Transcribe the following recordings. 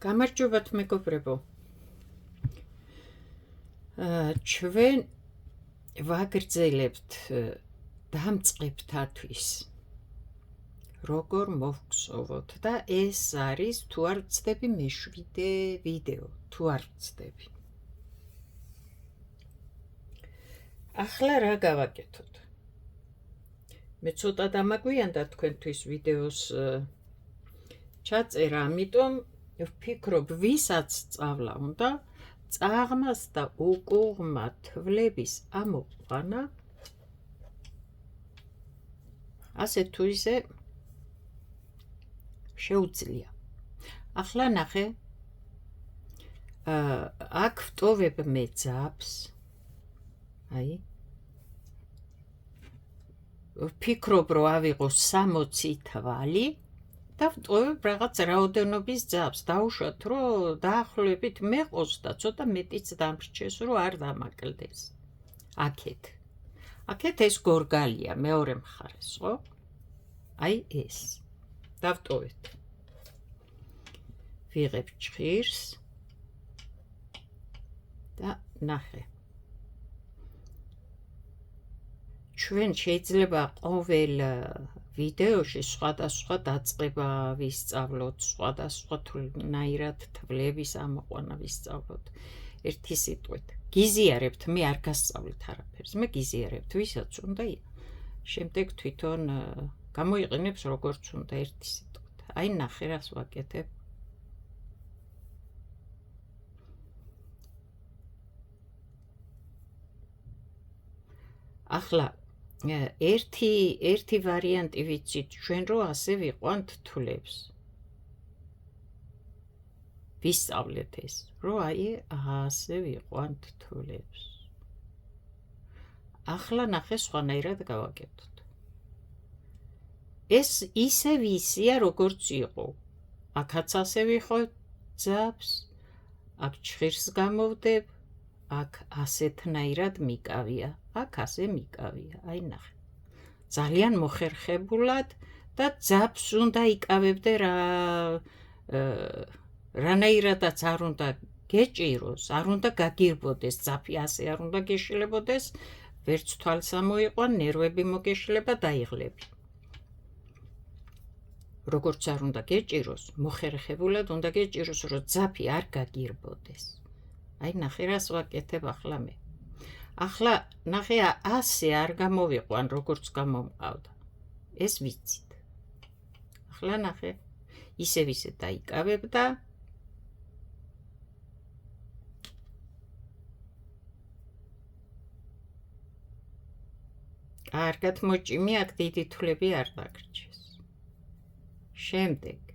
გამარჯობათ მეგობრებო. ჩვენ ვაგრძელებთ დამწყებთათვის როგორ მოვგზავნოთ და ეს არის თუ არ ვცდები მეშვიდე ვიდეო, თუ არ ვცდები. ახლა რა გავაკეთოთ? მე ცოტა დამაგვიანდა თქვენთვის ვიდეოს ჩაწერა, ამიტომ ვფიქრობ, ვისაც სწავლა უნდა წაღმას და უკუღმა თვლების ამოყვანა ასე თუ ისე შეუძლია. ახლა ნახე, აქ ვტოვებ მე ძაბს, აი ვფიქრობ, რომ ავიღო 60 თვალი და ვტოვებ რაღაც რაოდენობის ძაბს, დავუშვათ, რომ დაახლოებით მეყოს და ცოტა მეტიც დამრჩეს, რომ არ დამაკლდეს. აქეთ ეს გორგალია, მეორე მხარეს, ხო? აი ეს. დავტოვეთ. ვიღებ ჭხირს და ნახე. ჩვენ შეიძლება ყოველ ვიდეოში სხვადასხვა დაწყება ვისწავლოთ, სხვადასხვა თვლნაირად თვლების ამოყვანა ვისწავლოთ. ერთი სიტყვით, გიზიარებთ, მე არ გასწავლით არაფერს, მე გიზიარებთ, ვისაც უნდა შემდეგ თვითონ გამოიყენებს როგორც უნდა ერთი სიტყვით. აი ნახე რას ვაკეთებ. ახლა ერთი ვარიანტი ვიცით ჩვენ, რომ ასე ვიყვანთ თვლებს. ვისწავლეთ ეს, რომ აი ასე ვიყვანთ თვლებს. ახლა ნახე სხვანაირად გავაკეთოთ. ეს ისევ ისია, როგორც იყო. აქაც ასე ვიხოთ ძაბს, აქ ჭხირს გამოვდებ, აქ ასეთნაირად მიკავია, აქ ასე მიკავია, აი ნახე. ძალიან მოხერხებულად და ძაბს უნდა იკავებდე რანაირადაც არ უნდა გეჭიროს, არ უნდა გაგირბოდეს, ძაფი ასე არ უნდა გეშლებოდეს, ვერც თვალს ამოიყვან, ნერვები მოგეშლება, დაიღლები. როგორც არ უნდა გეჭიროს, მოხერხებულად უნდა გეჭიროს, რომ ძაფი არ გაგირბოდეს. აი ნახე რას ვაკეთებ ახლა მე. ახლა ნახე, ასე არ გამოვიყვან, როგორც გამომყავდა. ეს ვიცით. ახლა ნახე, ისევ ისე დაიკავებ და კარგად მოჭიმი, აქ დიდი თვლები არ დაგრჩეს. შემდეგ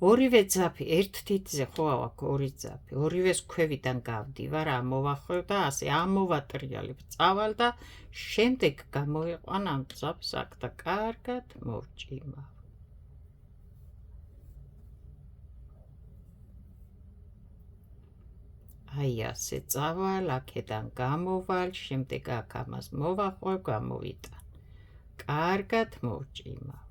ორივე ძაფი ერთ თითზე ხო აქვს ორი ძაფი, ორივეს ქვევიდან გავდივარ, ამოვახვევ და ასე ამოვატრიალებ წავალ და შემდეგ გამოვიყვან ამ ძაფს აქ და კარგად მოვჭიმავ. აი ასე წავალ, აქედან გამოვალ, შემდეგ აქ ამას მოვახვევ, გამოვიტან. კარგად მოვჭიმავ.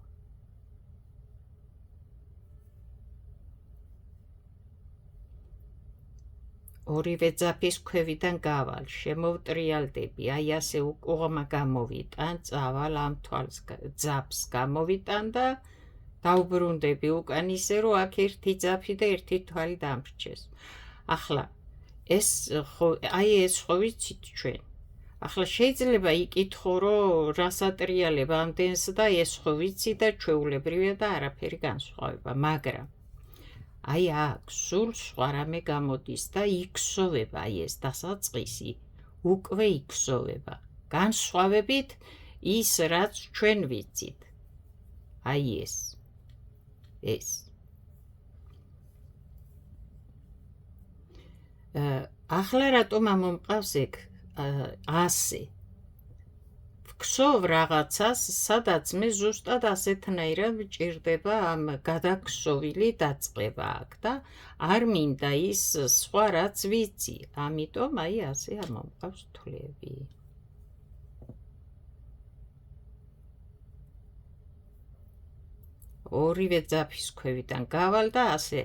ორივე ძაფის ქვევიდან გავალ, შემოვტრიალდები, აი ასე უკუღმა გამოვიტან, წავალ ამ ძაფს გამოვიტან და დავბრუნდები უკან ისე, რომ აქ ერთი ძაფი და ერთი თვალი დამრჩეს. ახლა ეს ხო ვიცით ჩვენ. ახლა შეიძლება იკითხო, რომ რას ატრიალებ ამდენს და ეს ხო ვიცი და ჩვეულებრივია და არაფერი განსხვავება, მაგრამ აი აქ სულ სხვა რამე გამოდის და იქსოვება, აი ეს დასაწყისი უკვე იქსოვება. განსხვავებით ის, რაც ჩვენ ვიცით. აი ეს. ახლა რატომ ამომყავს ეგ ასე? გსოვ რაღაცას, სადაც მე ზუსტად ასეთნაირად მჭირდება ამ გადაგსოვილი დაწყება აქ და არ მინდა ის სხვა რაც ვიცი, ამიტომ აი ასე ამომყავს თვლები. ორივე ძაფის ქვევიდან გავალ და ასე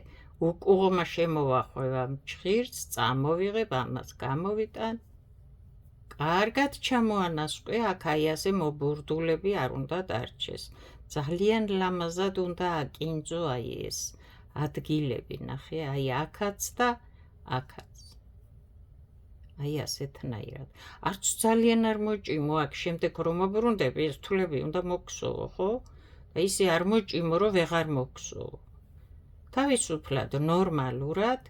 უკუღმა შემოვახვევა მჭირს, წამოვიღებ, ამას გამოვიტან. კარგად ჩამოანასყვე, აქ აი ასე მობურდულები არ უნდა დარჩეს. ძალიან ლამაზად უნდა აკინძო აი ეს ადგილები, ნახე, აი აქაც და აქაც. აი ასეთნაირად. არც ძალიან არ მოჭიმო, აქ შემდეგ რომ მოbrუნდები, ეს თვლები უნდა მოგსოვო, ხო? და ისე არ მოჭიმო, რომ ვეღარ მოგსოვო. თავისუფლად, ნორმალურად,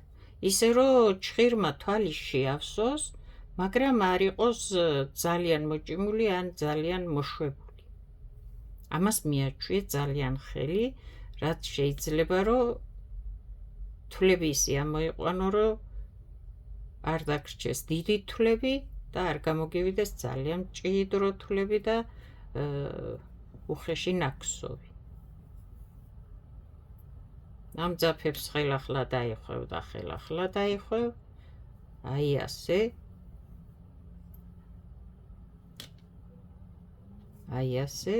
ისე რომ ჭხირმა თვალი შეავსოს, მაგრამ არ იყოს ძალიან მოჭიმული ან ძალიან მოშვებული. ამას მიაჩვიე ძალიან ხელი, რაც შეიძლება რომ თვლები ისე ამოიყვანო, რომ არ დაგრჩეს დიდი თვლები და არ გამოგივიდეს ძალიან მჭიდრო თვლები და უხეში ნაქსოვი. ამ ძაფებს ხელახლა დაიხვევ და ხელახლა დაიხვევ, აი ასე. აი ასე,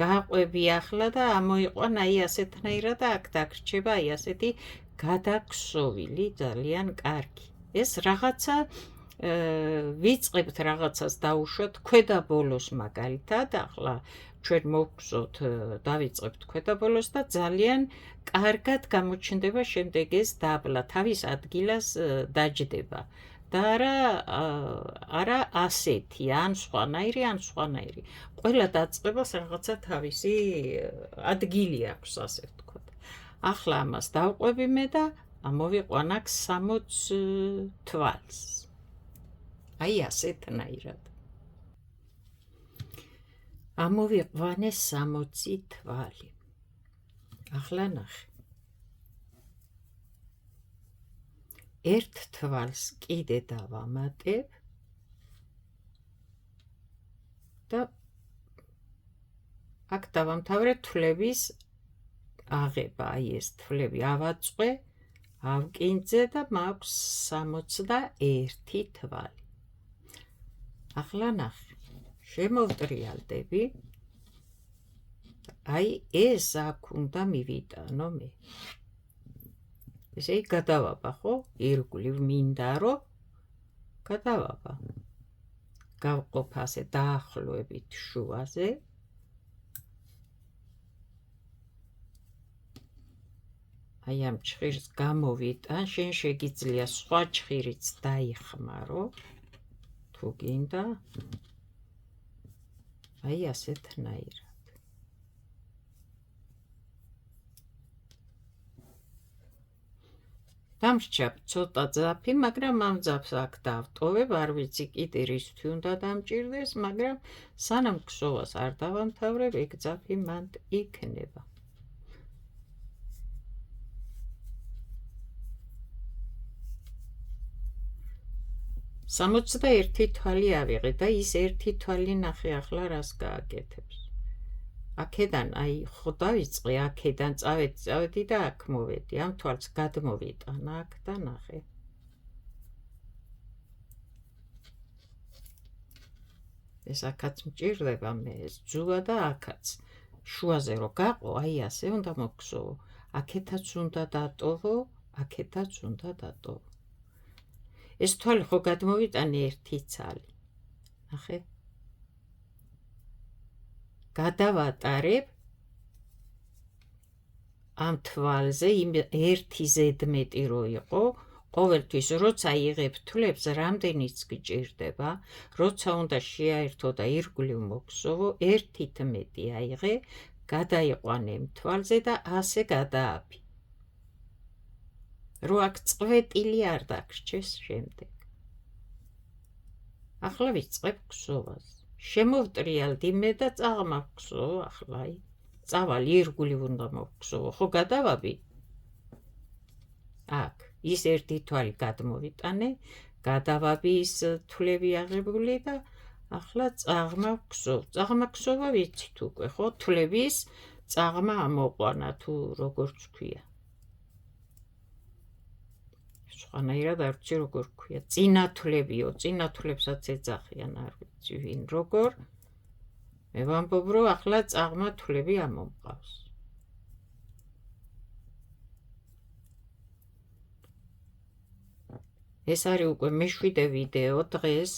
გაყვები ახლა და ამოიყვან აი ასეთნაირად და აქ დაგრჩება აი ასეთი გადაგსოვილი ძალიან კარგი. ეს რაღაცა ვიწყებთ რაღაცას დაუშვათ ქვედა ბოლოს მაგალითად, ახლა ჩვენ მოვგზოთ დავიწყებთ ქვედა ბოლოს და ძალიან კარგად გამოჩნდება შემდეგ ეს დაბლა, თავის ადგილას დაჯდება. და არა ასეთი, ან სხვანაირი, ან სხვანაირი. ყველა დაწყებას რაღაცა თავისი ადგილი აქვს, ასე ვთქვათ. ახლა ამას დავყვები მე და ამოვიყვან აქ 60 თვალს. აი ასეთნაირად. ამოვიყვანე 60 თვალი. ახლა ნახე. ერთ თვალს კიდე დავამატებ და აქ დავამთავრე თვლების აღება, აი ეს თვლები ავაწყვე, ავკინძე და მაქვს 61 თვალი. ახლა ნახე, შემოვტრიალდები, აი ეს აქ უნდა მივიტანო მე. ესე იგი გადავაბა, ხო? ირგვლივ მინდა რომ გადავაბა. გავყოფ ასე დაახლოებით შუაზე. აი ამ ჭხირს გამოვიტან, შენ შეგიძლია სხვა ჭხირიც დაიხმარო, თუ გინდა. აი ასეთნაირად. დამრჩა ცოტა ძაფი, მაგრამ ამ ძაფს აქ დავტოვებ, არ ვიცი კიდე რისთვის უნდა დამჭირდეს, მაგრამ სანამ ქსოვას არ დავამთავრებ, ეგ ძაფი მანდ იქნება. სამოცდა ერთი თვალი ავიღე და ის ერთი თვალი ნახე ახლა რას გააკეთებს. აქედან აი ხო დავიწყე, აქედან წავედი და აქ მოვედი, ამ თვალს გადმოვიტანა აქ და ნახე. ეს აქაც მჭირდება მე ეს ძუა და აქაც. შუაზე რო გაყო, აი ასე უნდა მოგსოვო. აქეთაც უნდა დატოვო, აქეთაც უნდა დატოვო. ეს თვალი ხო გადმოვიტანე ერთი ცალი. ნახე. გადავატარებ ამ თვალზე ერთი ზედმეტი რო იყო, ყოველთვის როცა იღებ თვლებს რამდენიც გჭირდება, როცა უნდა შეაერთო და ირგვლივ მოგსოვო, ერთით მეტი აიღე, გადაიყვანე თვალზე და ასე გადააფი. რო აქ წვეტილი არ დაგრჩეს შემდეგ. ახლა ვიწყებ ქსოვას. შემოვტრიალდი მე და წაღმავქსოვო ახლა. წავალ ირგვლივ უნდა მოვქსოვო, ხო გადავაბი? აქ ის ერთი თვალი გადმოვიტანე, გადავაბი ის თვლები აღებული და ახლა წაღმა გსოვ. წაღმა გსოვა ვიცით უკვე, ხო? თვლების წაღმა ამოყვანა თუ როგორც ქვია. სხვანაირად არ ვიცი როგორ ქვია. წინათლებიო, წინათლებსაც ეძახიან, არ ვიცი ვინ როგორ. მე ვამბობ, რომ ახლა წაღმა თვლები ამომყავს. ეს არის უკვე მე-7 ვიდეო დღეს.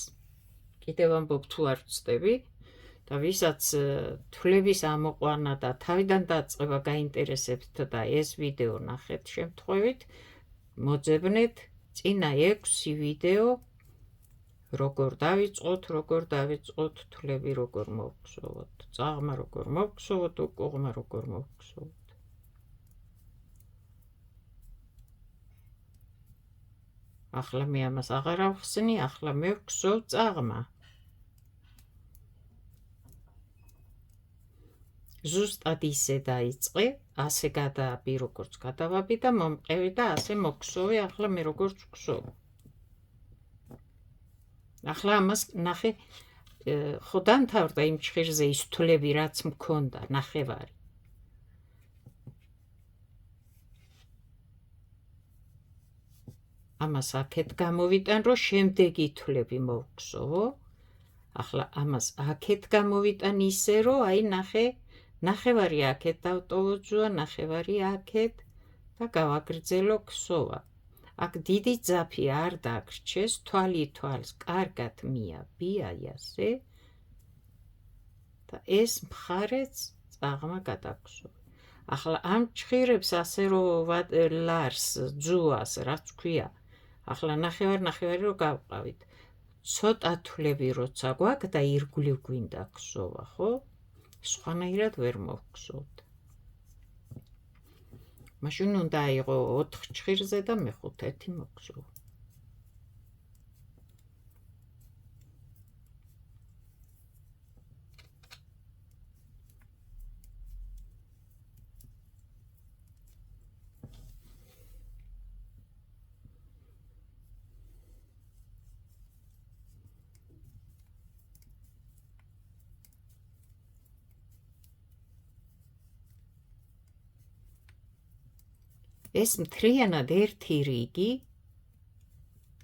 კიდევ ვამბობ თუ არ ვწდები და ვისაც თვლების ამოყვანა და თავიდან დაწყება გაინტერესებთ და ეს ვიდეო ნახეთ შემთხვევით, მოძებნეთ წინა 6 ვიდეო როგორ დავიწყოთ თვლები როგორ მოვგზავნოთ, წაღმა როგორ მოვგზავნოთ, უკუღმა როგორ მოვგზავნოთ. ახლა მე ამას აღარ ავხსნი, ახლა მე ვგზავ წაღმა. ზუსტად ისე დაიწყე, ასე გადააბი როგორც გადავაბი და მომყევი და ასე მოგგზოვე, ახლა მე როგორც ვგზავ. ახლა ამას ნახე, ხო დამთავრდა იმ ჭხირზე ის თვლები რაც მქონდა, ნახევარი. ამას აქეთ გამოვიტან, რომ შემდეგი თვლები მოვგზოვო. ახლა ამას აქეთ გამოვიტან ისე, რომ აი ნახევარი აქეთ დავტოვოძუა, ნახევარი აქეთ და გავაგრძელო ქსოვა. აქ დიდი ძაფი არ დაგრჩეს, თვალი თვალს კარგად მიაბი, აი ასე. და ეს მხარეც წაღმა გადაგსოვე. ახლა ამ ჭხირებს ასე რომ ლარს, ძუას, რაც ქვია, ახლა ნახევარი რომ გავყავით. ცოტა თვლები როცა გვაქვს და ირგვლივ გვინდა ქსოვა, ხო? სხვანაირად ვერ მოვგზავნოთ. მაშინ უნდა აიღო 4 ჭხირზე და მე-5 მოგზავნო. ეს მთლიანად ერთი რიგი,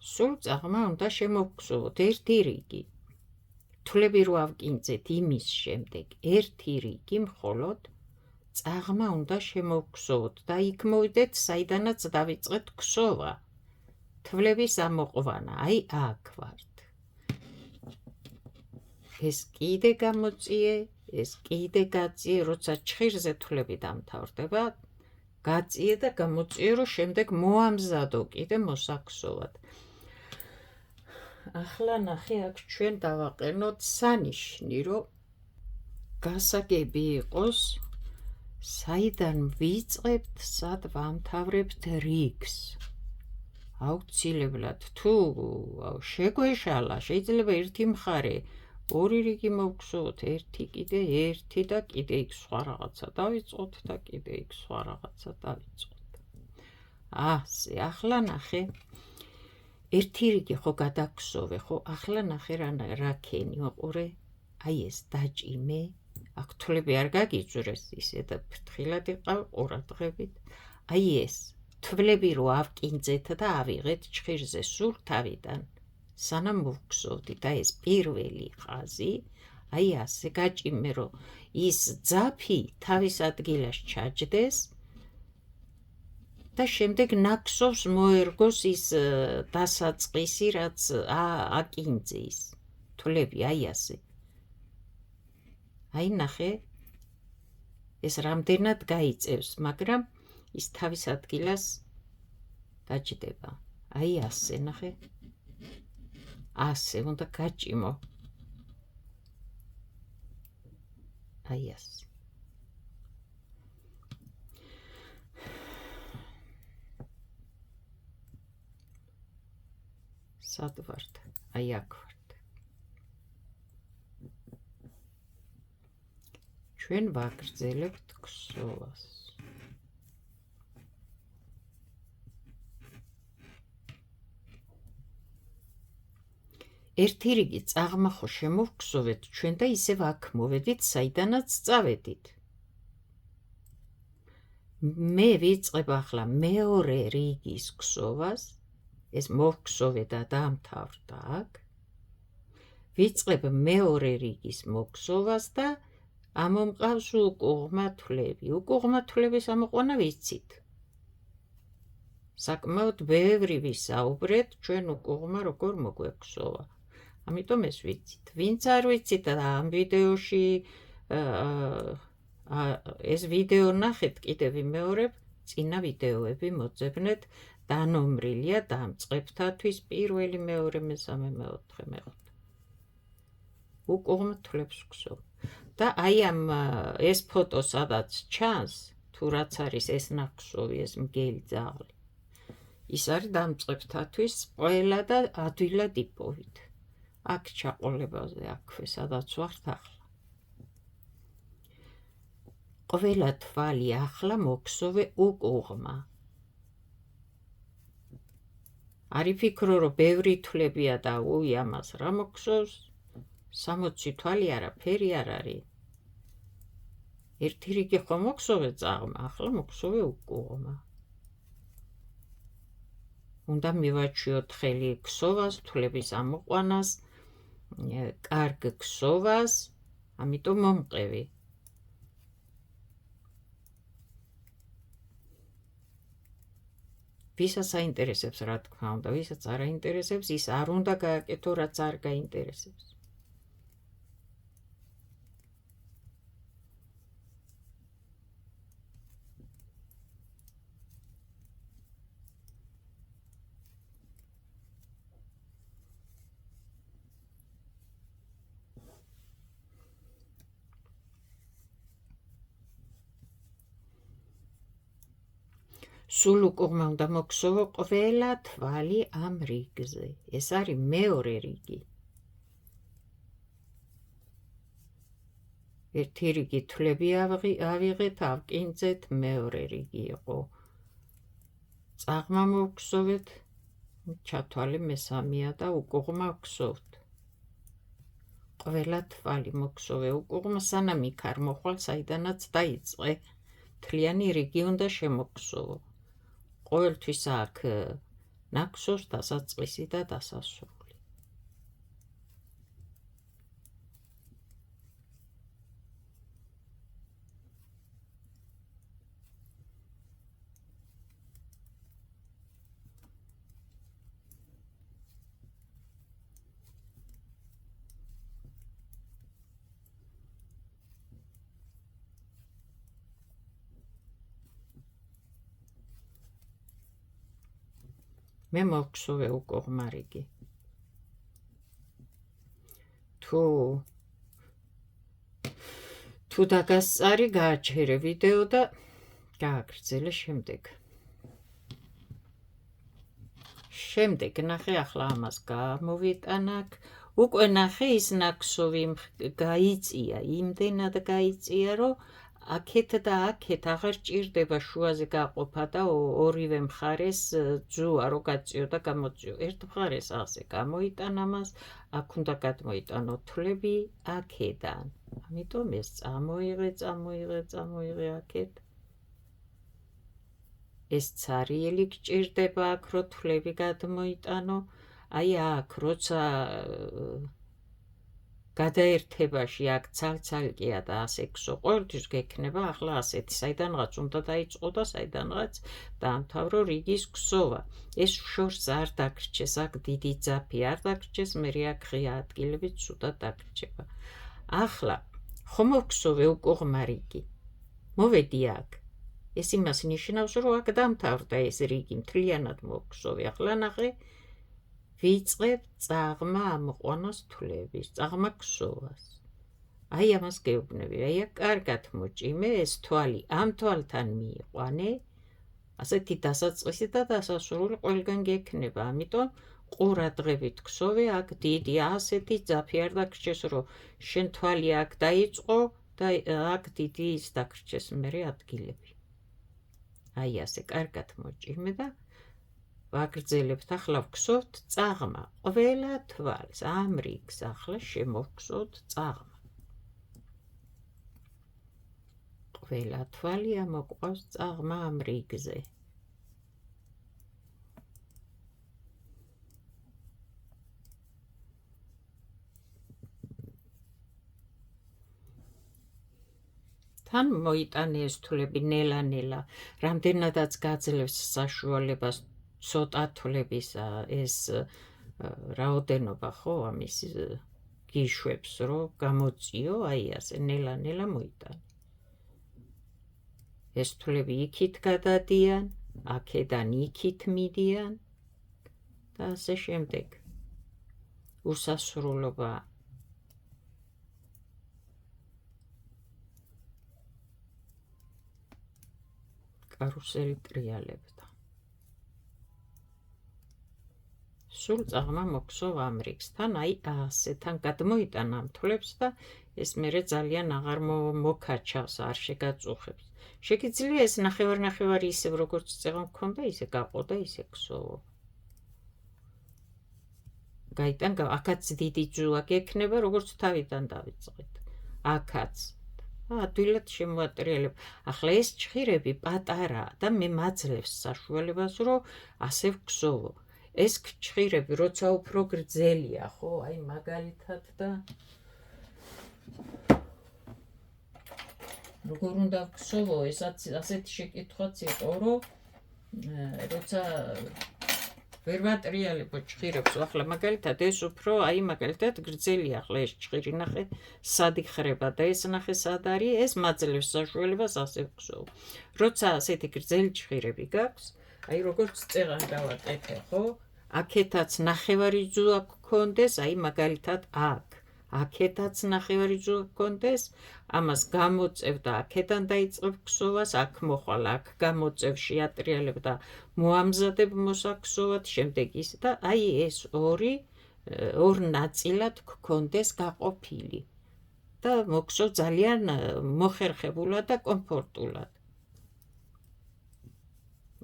სულ წაღმა უნდა შემოვგზავნოთ ერთი რიგი. თვლები რო ავკინძეთ იმის შემდეგ ერთი რიგი მხოლოდ წაღმა უნდა შემოვგზავნოთ და იქ მოვიდეთ, საიდანაც დავიწყეთ ქსოვა. თვლების ამოყვანა, აი აქ ვართ. ეს კიდე გამოწიე, ეს კიდე გაწიე, როცა ჭხირზე თვლები დამთავრდება, გაწიე და გამოწიე, რომ შემდეგ მოამზადო კიდე მოსაქსოვად. ახლა ნახე, აქ ჩვენ დავაყენოთ სანიშნი, რომ გასაგები იყოს, საიდან ვიწყებთ, სად ვამთავრებთ რიგს. აუცილებლად თუ შეგვეშალა, შეიძლება ერთი მხარე, 2 რიგი მოვგზავნოთ, ერთი კიდე ერთი და კიდე იქ სხვა რაღაცა დავიწყოთ და კიდე იქ სხვა რაღაცა დავიწყოთ. ასე, ახლა ნახე, ერთი რიგი ხო გადაგსოვე, ხო, ახლა ნახე რა ქენი ვაყურე, აი ეს დაჭიმე, აქ თვლები არ გაგიძვრეს, ისე და ფრთხილად იყავ ყურადღებით. აი ეს თვლები რო ავკინძეთ და ავიღეთ ჭხირზე სულ თავიდან. სანამ მოვგზავნდი და ეს პირველი ხაზი, აი ასე გაჭიმე, რომ ის ძაფი თავის ადგილას ჩაჯდეს და შემდეგ ნაქსოვს მოერგოს ის დასაწყისი, რაც აკინძე ის თვლები, აი ასე. აი ნახე, ეს რამდენად გაიწევს, მაგრამ ის თავის ადგილას გაჭდება. აი ასე, ნახე. ასე უნდა გაჭიმო. აი ასე. სად ვართ? აი აქ ვართ. ჩვენ ვაგრძელებთ ქსოვას. ერთი რიგი წაღმა ხო შემოვგსოვეთ ჩვენ და ისევ აქ მოვედით, საიდანაც წავედით. მე ვიწყებ ახლა მეორე რიგის გსოვას, ეს მოვგსოვე და დაამთავრდა აქ. ვიწყებ მეორე რიგის მოგსოვას და ამომყავს უკუღმა თვლები. უკუღმა თვლების ამოყვანა ვიცით. საკმაოდ ბევრი ვისაუბრეთ, ჩვენ უკუღმა როგორ მოგვეგსოვა. ამიტომ ეს ვიცით. ვინც არ ვიცით და ამ ვიდეოში ეს ვიდეო ნახეთ, კიდევ ვიმეორებ, წინა ვიდეოები მოძებნეთ, დანომრილია დამწყებთათვის პირველი, მეორე, მესამე, მეოთხე, მეხუთე. უკუღმა თვლებს ვგსოვ. და აი ამ ეს ფოტო სადაც ჩანს, თუ რაც არის ეს ნახსოვი, ეს მგელი ძაღლი. ის არის დამწყებთათვის ყველა და ადვილად იპოვით. აქ ჩაყოლებაზე აქვე, სადაც ვართ ახლა. ყველა თვალი ახლა მოგსოვე უკუღმა. არ იფიქრო, რომ ბევრი თვლებია და უი ამას რა მოგსოვს. 60 თვალი არაფერი არ არის. ერთი რიგი ხო მოგსოვე წაღმა, ახლა მოგსოვე უკუღმა. უნდა მივაჩვიოთ ხელი გსოვას, თვლების ამოყვანას, კარგ გსოვას, ამიტომ მომყევი. ვისაც აინტერესებს, რა თქმა უნდა, ვისაც არ აინტერესებს, ის არ უნდა გააკეთო, რაც არ გაინტერესებს. სულ უკუღმა უნდა მოგსოვო ყველა თვალი ამ რიგზე. ეს არის მეორე რიგი. ერთი რიგი თვლები ავიღეთ, ავკინძეთ, მეორე რიგი იყო. წაღმა მოგსოვეთ, ჩათვალე მესამეა და უკუღმა გსოვთ. ყველა თვალი მოგსოვე უკუღმა, სანამ იქ არ მოხვალ, საიდანაც დაიწყე, მთლიანი რიგი უნდა შემოგსოვო. ყოველთვის აქ ნაგვსოვს დასაწყისი და დასასრული. მე მოგსოვე უკუღმა რიგი. თუ დაგასწარი, გააჩერე ვიდეო და გააგრძელე შემდეგ. ნახე, ახლა ამას გამოვიტან აქ. უკვე ნახე, ის ნაქსოვი გაიწია, იმდენად გაიწია, რომ აქეთ და აქეთ აღარ ჭირდება შუაზე გაყოფა და ორივე მხარეს ძუა რო გაწიო და გამოწიო. ერთ მხარეს ასე გამოიტან ამას, აქ უნდა გადმოიტანო თვლები აქედან. ამიტომ ეს წამოიღე აქეთ. ეს ცარიელი გჭირდება აქ, რო თვლები გადმოიტანო. აი აქ, როცა გადაერთებაში აქ ცალ-ცალკეა და ასე გსო, ყოველთვის გექნება ახლა ასეთი, საიდანღაც უნდა დაიწყო და საიდანღაც დაამთავრო რიგის გსოვა. ეს შორს არ დაგრჩეს, აქ დიდი ძაფი არ დაგრჩეს, მერე აქ ღია ადგილები ცუდად დაგრჩება. ახლა ხომ მოგსოვე უკუღმა რიგი. მოვედი აქ. ეს იმას ნიშნავს, რომ აქ დამთავრდა ეს რიგი, მთლიანად მოგსოვე. ახლა ნახე, ვიწყებ წაღმა ამოყვანოს თვლების, წაღმა გსოვას. აი ამას გეუბნები, აი აქ კარგად მოჭიმე, ეს თვალი ამ თვალთან მიიყვანე, ასეთი დასაწყისი და დასასრული ყველგან გექნება, ამიტომ ყურადღებით გსოვე, აქ დიდი ასეთი ძაფი არ დაგრჩეს, რომ შენ თვალი აქ დაიწყო და აქ დიდი ის დაგრჩეს მერე ადგილები. აი ასე კარგად მოჭიმე და ვაგრძელებთ, ახლა ვგსოვთ წაღმა, ყველა თვალს, ამ რიგს ახლა შემოვგსოვთ წაღმა. ყველა თვალი ამოყვავს წაღმა ამ რიგზე. თან მოიტანე ეს თვლები ნელა-ნელა, რამდენადაც გაძლევს საშუალებას ცოტა თვლებისა ეს რაოდენობა ხო ამის გიშვებს რომ გამოწიო, აი ასე ნელა-ნელა მოიტანე. ეს თვლები იქით გადადიან, აქედან იქით მიდიან და ასე შემდეგ. უსასრულობა კარუსელი ტრიალებდა. სულ წაღმა მოგსოვ ამ რიგს, თან აი ასე, თან გადმოიტანა ამ თვლებს და ეს მერე ძალიან აღარ მოკაჩავს, არ შეგაწუხებს. შეგიძლია ეს ნახევარ-ნახევარი ისევ როგორც წეღა მქონდა, ისე გაყო და ისე გსოვო. გაიტან, აქაც დიდი ძუა გექნება, როგორც თავიდან დავიწყეთ. აქაც. ადვილად შემოატრიალებ. ახლა ეს ჭხირები პატარაა და მე მაძლევს საშუალებას, რომ ასე ვგსოვო. ეს ჭხირები, როცა უფრო გრძელია, ხო, აი მაგალითად და როგორ უნდა ვგსოვო, ესაც ასეთი შეკითხვაც იყო, რომ როცა ვერ ვატრიალებო ჭხირებს, ახლა მაგალითად ეს უფრო, აი მაგალითად გრძელია, ახლა ეს ჭხირი ნახე, სად იხრება და ეს ნახე სად არის, ეს მაძლევს საშუალებას ასე ვგსოვო. როცა ასეთი გრძელი ჭხირები გაქვს, აი როგორც წეღან გავაკეთე, ხო? აქეთაც ნახევარი ძუა გქონდეს, აი მაგალითად აქ. აქეთაც ნახევარი ძუა გქონდეს, ამას გამოწევ და აქედან დაიწყებ გსოვას, აქ მოხვალ, აქ გამოწევ, შეატრიალებ და მოამზადებ მოსაგსოვად, შემდეგ ის და აი ეს ორ ნაწილად გქონდეს გაყოფილი და მოგსოვ ძალიან მოხერხებულად და კომფორტულად.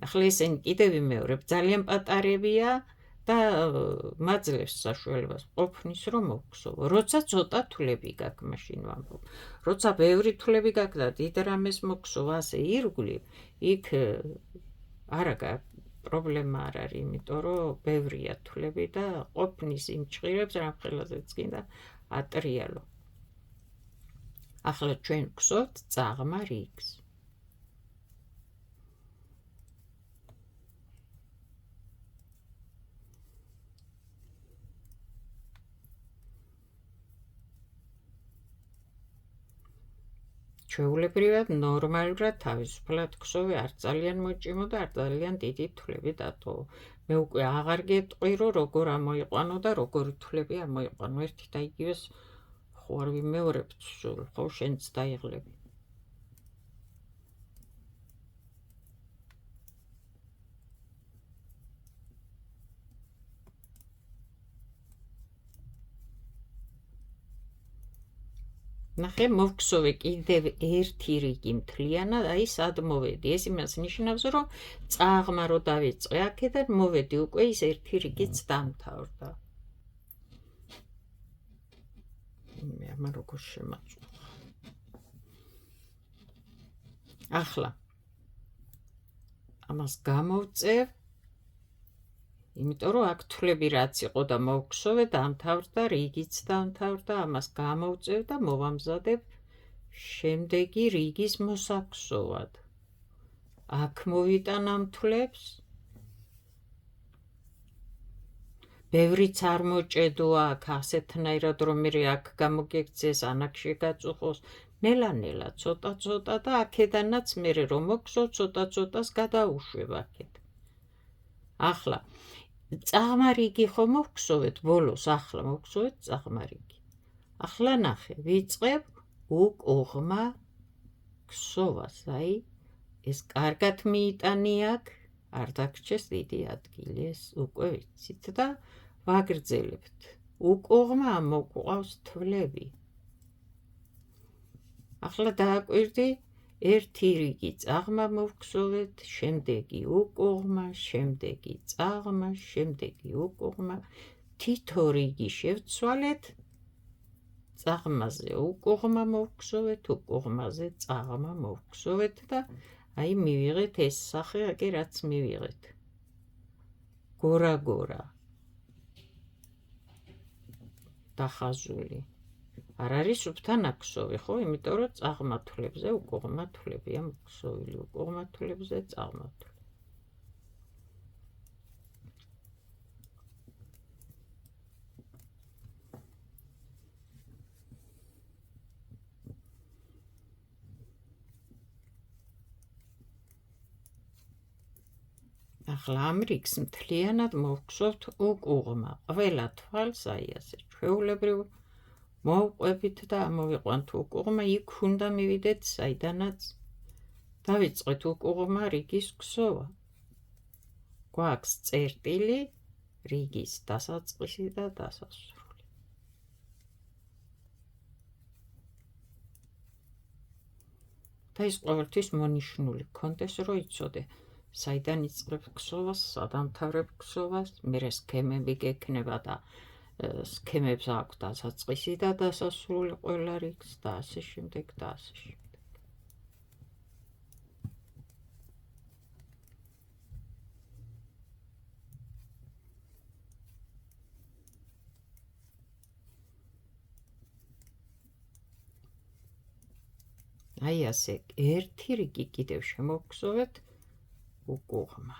ახლა ესენი კიდევ ვიმეორებ, ძალიან პატარებია და მაძლევს საშუალებას ყოფნის რომ მოგსოვო. როცა ცოტა თვლები გაქვს, მაშინ ვამბობ. როცა ბევრი თვლები გაქვს და დიდ რამეს მოგსოვ, ასე ირგვლივ, იქ არა პრობლემა არ არის, იმიტომ რომ ბევრია თვლები და ყოფნის იმ ჭხირებს რამხელაზეც კიდე ატრიალო. ახლა ჩვენ გვგსოვთ წაღმა რიგს. ჩვეულებრივად ნორმალურად თავისუფლად გსოვე, არ ძალიან მოჭიმო და არ ძალიან დიდი თვლები დატოვო. მე უკვე აღარ გეტყვი, რომ როგორ ამოიყვანო და როგორი თვლები ამოიყვანო. ერთი და იგივეს ხო არ ვიმეორებთ სულ, ხო შენც დაიღლები. ნახე, მოვგსოვე კიდევ ერთი რიგი მთლიანად, აი სად მოვედი. ეს იმას ნიშნავს, რომ წაღმა რო დავიწყე აქედან მოვედი უკვე ის ერთი რიგიც დამთავრდა. მე ამან როგორ შემაწუხა. ახლა ამას გამოვწევ, იმიტომ რომ აქ თვლები რაც იყო და მოვგსოვე, დამთავრდა, რიგიც დამთავრდა, ამას გამოვწევ და მოვამზადებ შემდეგი რიგის მოსაგსოვად. აქ მოვიტან ამ თვლებს. ბევრიც არ მოჭედოა აქ ასეთნაირად, რომ მე აქ გამოგექცეს, ან აქ შეგაწუხოს. ნელა-ნელა, ცოტა-ცოტა და აქედანაც მე რომ მოგსოვ, ცოტა-ცოტას გადაუშვებ აქეთ. ახლა წაღმა რიგი ხო მოვგსოვეთ ბოლოს, ახლა მოვგსოვეთ წაღმა რიგი. ახლა ნახე, ვიწყებ უკუღმა გსოვას, აი ეს კარგად მიიტანი აქ, არ დაგრჩეს დიდი ადგილი, ეს უკვე ვიცით და ვაგრძელებთ. უკუღმა ამოყვავს თვლები. ახლა დააკვირდი, ერთი რიგი წაღმა მოვგზოვეთ, შემდეგი უკუღმა, შემდეგი წაღმა, შემდეგი უკუღმა, თითო რიგი შევცვალეთ, წაღმაზე უკუღმა მოვგზოვეთ, უკუღმაზე წაღმა მოვგზოვეთ და აი მივიღეთ ეს სახე, აი რაც მივიღეთ. გორა დახაზული. არ არის უბთანაქსოვი, ხო? იმიტომ რომ წაღმა თვლებზე უკუღმა თვლებია მოგზოვილი, უკუღმა თვლებზე წაღმა თვლები. ახლა ამ რიგს მთლიანად მოვგზოვთ უკუღმა. ყველა თვალს აი ასე ჩვეულებრივ მოვყვებით და ამოვიყვანთ უკუღმა, იქ უნდა მივიდეთ საიდანაც დავიწყეთ უკუღმა რიგის გზოვა. გვაქვს წერტილი რიგის დასაწყისი და დასასრული. და ის ყოველთვის მონიშნული გქონდეს, რომ იცოდე საიდან იწყებ გზოვას, სადამთავრებ გზოვას, მერე სქემები გექნება და სქემებს აქვს დასაწყისი და დასასრული ყველა რიგს და ასე შემდეგ და ასე შემდეგ. აი ასე ერთი რიგი კიდევ შემოვგზოვეთ უკუღმა.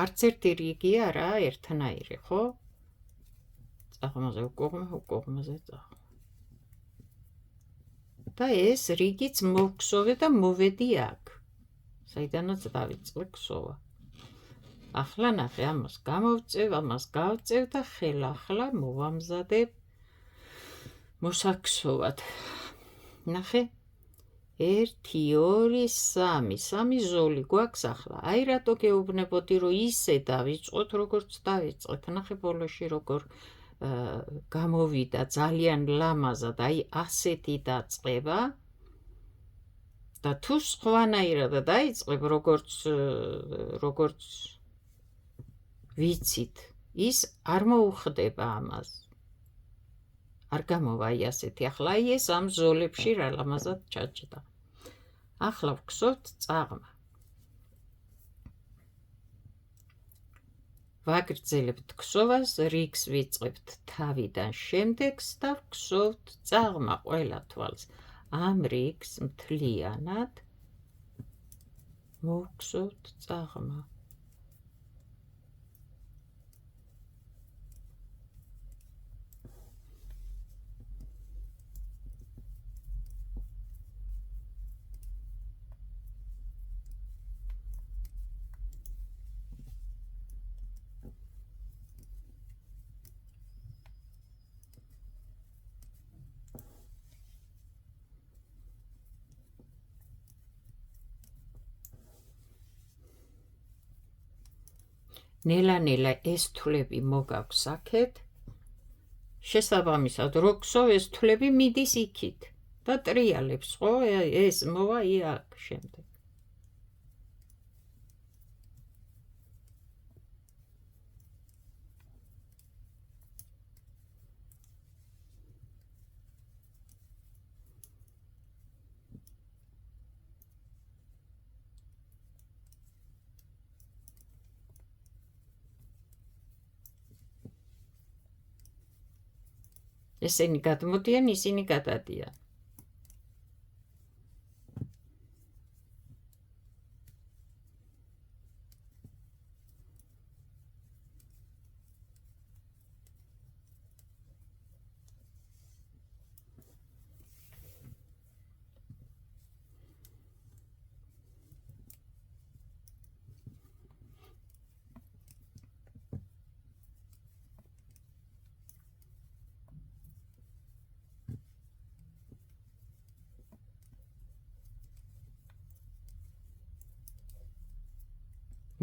არც ერთი რიგი არაა ერთნაირი, ხო? წაღმაზე უკუღმა, უკუღმაზე წაღმა. და ეს რიგიც მოვგზოვე და მოვედი აქ, საიდანაც დავიწყე გზოვა. ახლა ნახე, ამას გამოვწევ, ამას გავწევ და ხელახლა მოვამზადებ მოსაგზოვად. ნახე, 1, 2, 3 ზოლი გვაქვს ახლა. აი რატო გეუბნებოდი, რომ ისე დავიწყოთ, როგორც დავიწყეთ. ნახე ბოლოში როგორ გამოვიდა ძალიან ლამაზად, აი ასეთი დაწყება და თუ სხვანაირად დაიწყებ, როგორც ვიცით, ის არ მოუხდება ამას. არ გამოვა აი ასეთი. ახლა აი ეს ამ ზოლებში რა ლამაზად ჩაჭდა. ახლა ვგზოვთ წაღმა. ვაგრძელებთ გზოვას, რიგს ვიწყებთ თავიდან შემდეგს და ვგზოვთ წაღმა ყველა თვალს. ამ რიგს მთლიანად მოვგზოვთ წაღმა. ნელა-ნელა ეს თვლები მოგაქვს აქეთ, შესაბამისად რო გსოვ ეს თვლები მიდის იქით და ტრიალებს, ხო? ეს მოვა აქ შემდეგ. ესენი გადმოდიან, ისინი გადადიან.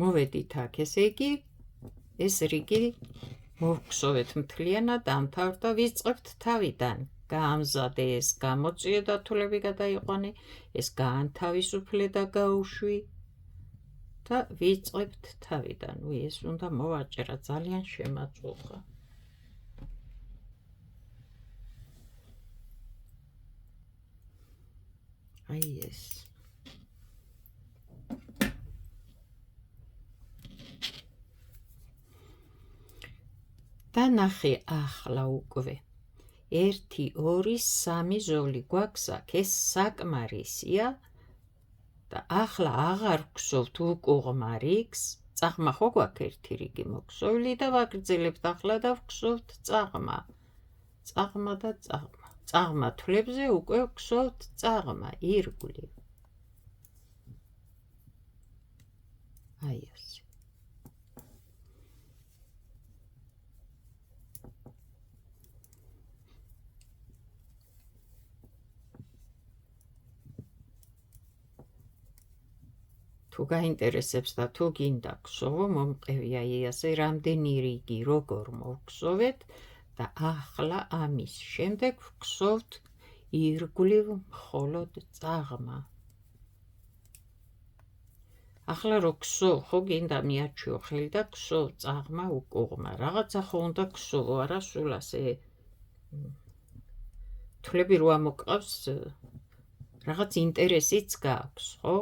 მოვედით აქ, ესე იგი ეს რიგი მოვგსოვეთ მთლიანად დამთავრდა, ვიწყებთ თავიდან. გაამზადე ეს, გამოწიე და თულები გადაიყვანე, ეს გაანთავისუფლე და გაუშვი და ვიწყებთ თავიდან. ეს უნდა მოვაჭრა, ძალიან შემაწუხა. აი ეს. და ნახე ახლა უკვე 1 2 3 ზოლი გვაქვს აქ, ეს საკმარისია და ახლა აღარ გვსოვთ უკუღმა რიგს, წაღმა ხო გვაქვს 1 რიგი მოგსოვლი და ვაგრძელებთ ახლა და ვგვსოვთ წაღმა და წაღმა. წაღმა თვლებზე უკვე გვსოვთ წაღმა, ირგვლივ. აი ეს. თუ გაინტერესებს და თუ გინდა გსოვო, მომყევია იასე რამდენი რიგი როგორ მოვგსოვეთ და ახლა ამის შემდეგ ვგსოვთ ირგვლივ მხოლოდ წაღმა. ახლა რო გსოვ, ხო გინდა მიაჩვიო ხელი და გსოვ წაღმა უკუღმა. რაღაცა ხო უნდა გსოვო, არა სულ ასე თვლები რო ამოყავს, რაღაც ინტერესიც გაქვს, ხო?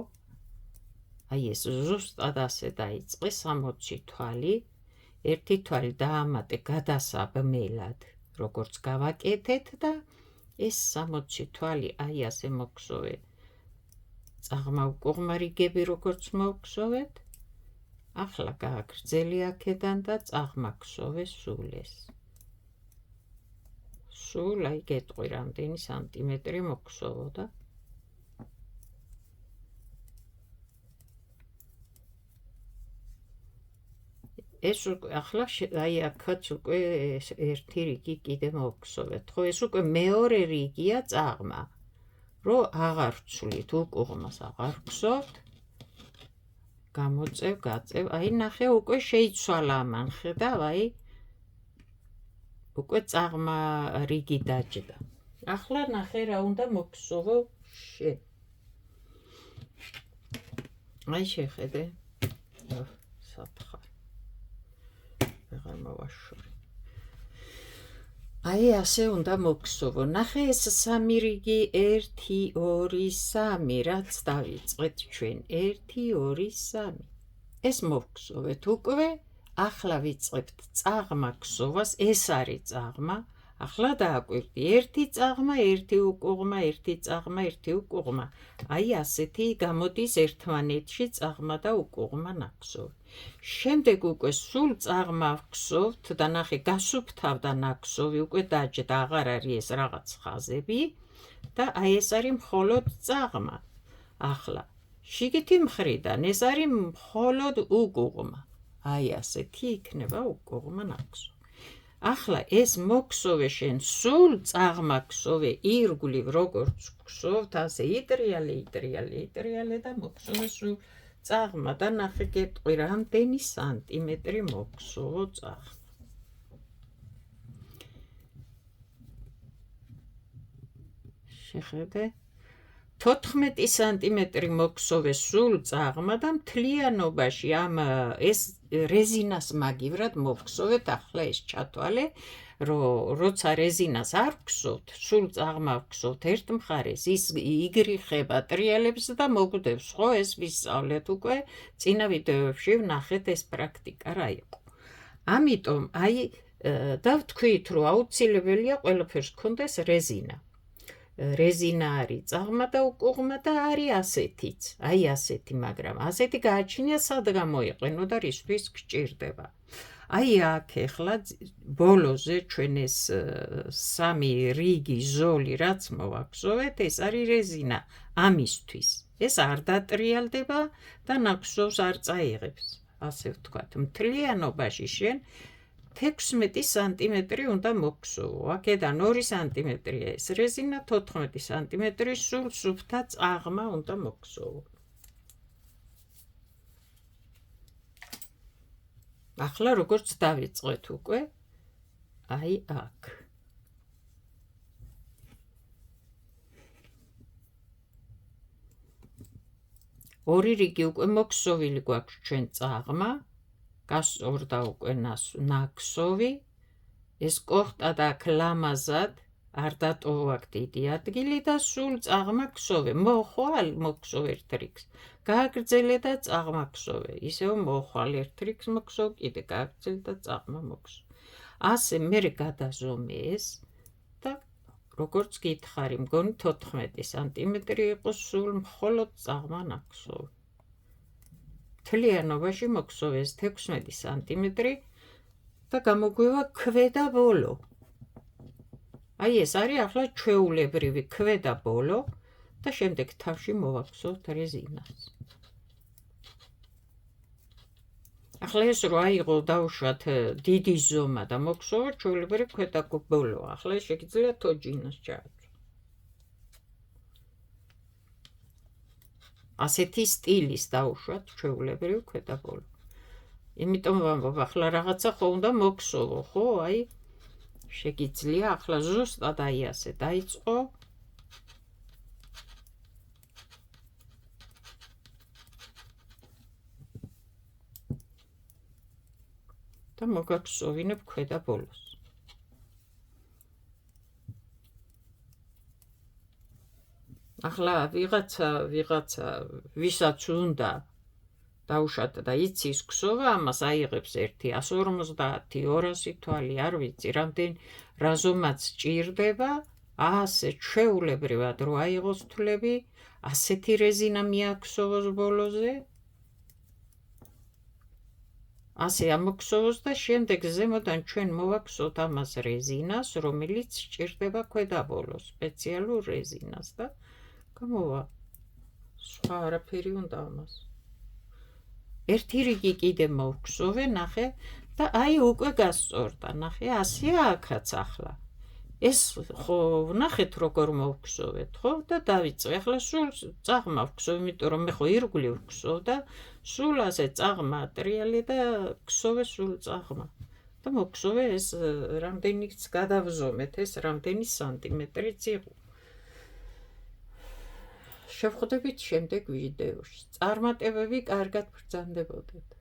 აი ეს ზუსტად ასე დაიწყე 60 თვალი, ერთი თვალი დაამატე გადასაბმელად, როგორც გავაკეთეთ და ეს 60 თვალი აი ასე მოგსოვე. წაღმა უკუღმა რიგები როგორც მოგსოვეთ, ახლა გააგრძელე აქედან და წაღმა გსოვე სულ ეს. სულ აი გეტყვი რამდენი სანტიმეტრი მოგსოვო და ეს უკვე ახლა აი აქაც უკვე 1 რიგი კიდე მოგსოვეთ, ხო ეს უკვე მეორე რიგია წაღმა. რო აღარ ვცვლით უკუღმას, აღარ გსოვთ, გამოწევ, გაწევ, აი ნახე უკვე შეიცვალა ამან, ხედავ, აი უკვე წაღმა რიგი დაჯდა. ახლა ნახე რა უნდა მოგსოვო შენ. აი შეხედე. სათხარ. აღარ მოვაშორე. აი ასე უნდა მოგსოვო. ნახე ეს 3 რიგი 1 2 3 რაც დავიწყეთ ჩვენ 1 2 3. ეს მოგსოვეთ უკვე. ახლა ვიწყებთ წაღმა გსოვას, ეს არის წაღმა. ახლა დააკვირდი 1 წაღმა, 1 უკუღმა, 1 წაღმა, 1 უკუღმა. აი ასეთი გამოდის ერთმანეთში წაღმა და უკუღმა ნაგვსოვი. შემდეგ უკვე სულ წაღმა ვგსოვთ და ნახე გასუფთავდა ნაგვსოვი, უკვე დაჯდა, აღარ არის ეს რაღაც ხაზები და აი ეს არის მხოლოდ წაღმა. ახლა შიგითი მხრიდან ეს არის მხოლოდ უკუღმა. აი ასეთი იქნება უკუღმა ნაგვსოვი. ახლა ეს მოგსოვე შენ სულ წაღმა გსოვე ირგვლივ როგორც გსოვთ, ასე იტრიალე და მოგსოვე სულ წაღმა და ნახე გეტყვი რამდენი სანტიმეტრი მოგსოვო წაღმა. შეხედე 14 სანტიმეტრი მოგსოვე სულ წაღმა და მთლიანობაში ამ ეს რეზინას მაგივრად მოვგსოვეთ. ახლა ეს ჩათვალე, როცა რეზინას არ გსოვთ, სულ წაღმა ვგსოვთ ერთ მხარეს, ის იგრიხება ტრიალებს და მოგვდევს, ხო ეს ვისწავლეთ უკვე, წინა ვიდეოებში ვნახეთ ეს პრაქტიკა რა იყო. ამიტომ აი დავთქვით, რომ აუცილებელია ყველაფერს გქონდეს რეზინა. რეზინა არის წაღმა და უკუღმა და არის ასეთიც, აი ასეთი, მაგრამ ასეთი გააჩნია სად გამოიყენო და რისთვის გჭირდება. აი აქ ეხლა ბოლოზე ჩვენ ეს 3 რიგი ზოლი რაც მოვაგზოვეთ, ეს არის რეზინა ამისთვის. ეს არ დატრიალდება და ნაგვსოვს არ წაიღებს, ასე ვთქვათ. მთლიანობაში შენ 16 სანტიმეტრი უნდა მოგსოვო. აქედან 2 სანტიმეტრია ეს რეზინა, 14 სანტიმეტრი სულ სუფთა წაღმა უნდა მოგსოვო. ახლა როგორც დავიწყეთ უკვე, აი აქ. ორი რიგი უკვე მოქსოვილი გვაქვს ჩვენ წაღმა, გასწორდა უკვე ნაქსოვი, ეს კოხტა და აქ ლამაზად, არ დატოვა აქ დიდი ადგილი და სულ წაღმა ქსოვე, მოხვალ მოქსოვ ერთ რიგს, გააგრძელე და წაღმა ქსოვე, ისევ მოხვალ ერთ რიგს მოქსოვ, კიდე გააგრძელე და წაღმა მოქსოვ. ასე მერე გადაზომე ეს და როგორც გითხარი, მგონი 14 სანტიმეტრი იყოს სულ მხოლოდ წაღმა ნაქსოვი. მთლიანობაში მოქსოვ ეს 16 სანტიმეტრი და გამოგვივა ქვედა ბოლო. აი ეს არის ახლა ჩვეულებრივი ქვედა ბოლო და შემდეგ თავში მოვაქსოვთ რეზინას. ახლა ეს რო აიღო დავუშვათ დიდი ზომა და მოქსოვა ჩვეულებრივი ქვედა ბოლო. ახლა შეგიძლია თოჯინას ჩააწვო. ასეთი სტილის დავუშვათ ჩვეულებრივი ქვედა ბოლო. იმიტომ ვამბობ, ახლა რაღაცა ხო უნდა მოქსოვო, ხო? აი შეგიძლია ახლა ზუსტად აი ასე დაიწყო. და მოგაქსოვინებ ქვედა ბოლოს. ახლა ვიღაცა ვისაც უნდა დაუშვათ და იცის ქსოვა, ამას აიღებს 150-200 თვალი, არ ვიცი, რა ზომაც ჭირდება, ასე ჩვეულებრივად რო აიღოს თვლები, ასეთი რეზინა მიაქსოვოს ბოლოზე, ასე ამოქსოვოს და შემდეგ ზემოდან ჩვენ მოვაქსოთ ამას რეზინას, რომელიც ჭირდება ქვედა ბოლოს, სპეციალურ რეზინას და გამოვა. სხვა არაფერი უნდა ამას. ერთი რიგი კიდე მოვქსოვე, ნახე და აი უკვე გასწორდა, ნახე, ასეა აქაც ახლა. ეს ხო ნახეთ როგორ მოვქსოვეთ, ხო? და დავიწყე. ახლა სულ წაღმა ვქსოვ, იმიტომ რომ მე ხო ირგვლივ ვქსოვ და სულ ასე წაღმა ტრიალი და ქსოვე სულ წაღმა. და მოვქსოვე ეს რამდენიც გადავზომეთ, ეს რამდენი სანტიმეტრიც იყო. შევხვდებით შემდეგ ვიდეოში. წარმატებები, კარგად ბრძანდებოდეთ.